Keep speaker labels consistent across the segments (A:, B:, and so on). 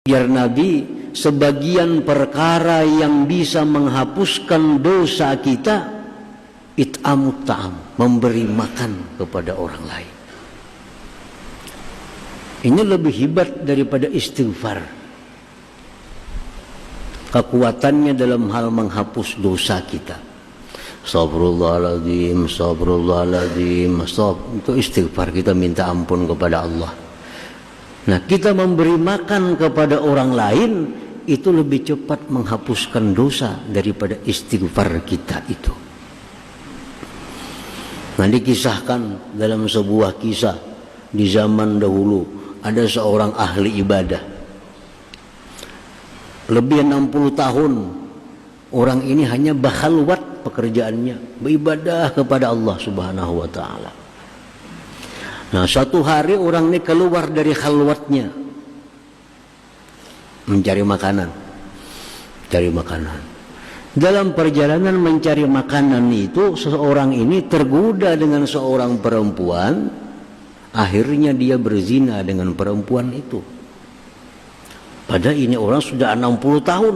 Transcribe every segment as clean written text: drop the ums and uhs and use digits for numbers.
A: Biar Nabi, sebagian perkara yang bisa menghapuskan dosa kita, it'amut ta'am, memberi makan kepada orang lain. Ini lebih hebat daripada istighfar. Kekuatannya dalam hal menghapus dosa kita. Astagfirullahaladzim, astagfirullahaladzim, itu istighfar, kita minta ampun kepada Allah. Nah, kita memberi makan kepada orang lain itu lebih cepat menghapuskan dosa daripada istighfar kita itu. Nah, dikisahkan dalam sebuah kisah di zaman dahulu, ada seorang ahli ibadah. Lebih 60 tahun orang ini hanya bakhalwat pekerjaannya, beribadah kepada Allah Subhanahu wa taala. Nah, suatu hari orang ini keluar dari khalwatnya mencari makanan. Cari makanan. Dalam perjalanan mencari makanan itu, seseorang ini tergoda dengan seorang perempuan. Akhirnya dia berzina dengan perempuan itu. Padahal ini orang sudah 60 tahun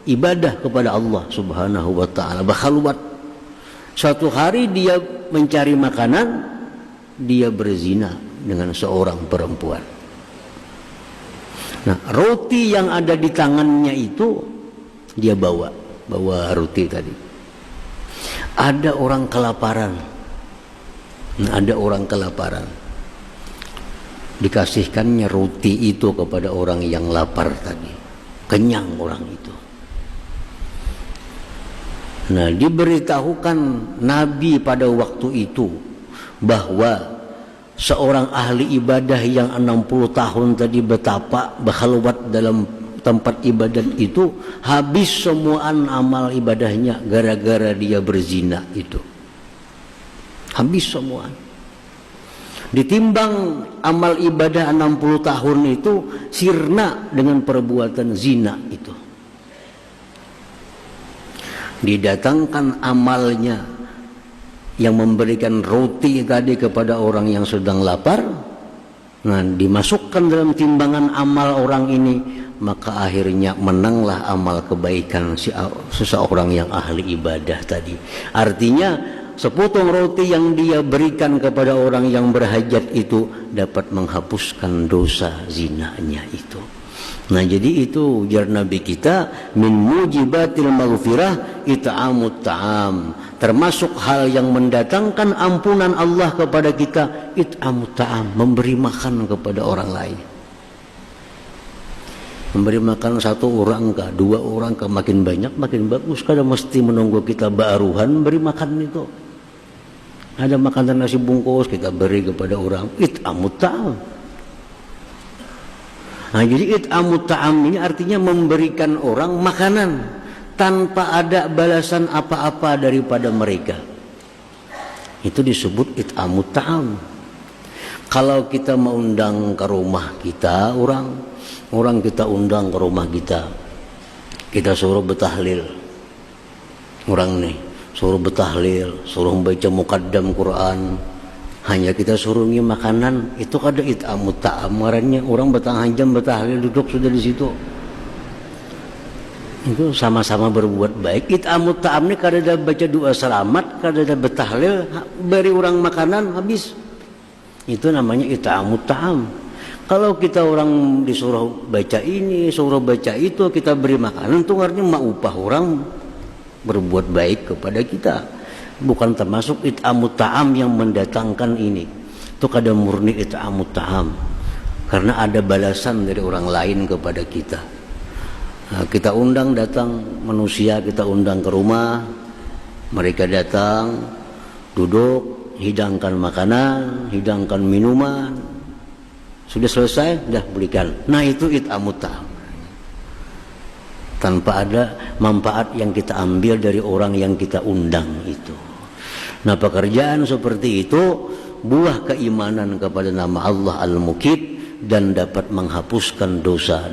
A: ibadah kepada Allah Subhanahu wa taala, bakhalwat. Suatu hari dia mencari makanan, dia berzina dengan seorang perempuan. Nah, roti yang ada di tangannya itu dia bawa roti tadi. Ada orang kelaparan. Nah, ada orang kelaparan. Dikasihkannya roti itu kepada orang yang lapar tadi. Kenyang orang itu. Nah, diberitahukan Nabi pada waktu itu bahwa seorang ahli ibadah yang 60 tahun tadi betapa bakhalwat dalam tempat ibadat itu, habis semuaan amal ibadahnya gara-gara dia berzina itu. Habis semua. Ditimbang amal ibadah 60 tahun itu sirna dengan perbuatan zina itu. Didatangkan amalnya yang memberikan roti tadi kepada orang yang sedang lapar. Nah, dimasukkan dalam timbangan amal orang ini, maka akhirnya menanglah amal kebaikan seseorang yang ahli ibadah tadi. Artinya sepotong roti yang dia berikan kepada orang yang berhajat itu dapat menghapuskan dosa zinanya itu. Nah, jadi itu ujar Nabi kita, min mujibatil maghfirah it'amut ta'am. Termasuk hal yang mendatangkan ampunan Allah kepada kita, it'amut ta'am, memberi makan kepada orang lain. Memberi makan satu orang kah, dua orang kah, makin banyak makin bagus. Kadang mesti menunggu kita ba'ruhan beri makan itu. Ada makanan nasi bungkus kita beri kepada orang, it'amut ta'am. Nah, jadi it'amut ta'am ini artinya memberikan orang makanan tanpa ada balasan apa-apa daripada mereka. Itu disebut it'amut ta'am. Kalau kita mengundang ke rumah kita orang kita undang ke rumah kita suruh bertahlil. Orang nih suruh bertahlil, suruh membaca muqaddam Quran, hanya kita suruh ngi makanan, itu kada it'amut ta'am. Marahnya orang bertahun jam bertahlil duduk sudah di situ. Itu sama-sama berbuat baik. It'amut ta'am ini kada ada baca doa selamat, kada ada bertahlil, beri orang makanan habis. Itu namanya it'amut ta'am. Kalau kita orang disuruh baca ini, suruh baca itu, kita beri makanan, itu artinya maupah orang berbuat baik kepada kita. Bukan termasuk it'amut ta'am yang mendatangkan ini. Itu kada murni it'amut ta'am, karena ada balasan dari orang lain kepada kita. Nah, kita undang datang manusia, kita undang ke rumah, mereka datang, duduk, hidangkan makanan, hidangkan minuman, sudah selesai, dah berikan. Nah, itu it'amut ta'am, tanpa ada manfaat yang kita ambil dari orang yang kita undang itu. Nah, pekerjaan seperti itu buah keimanan kepada nama Allah Al-Muqit dan dapat menghapuskan dosa.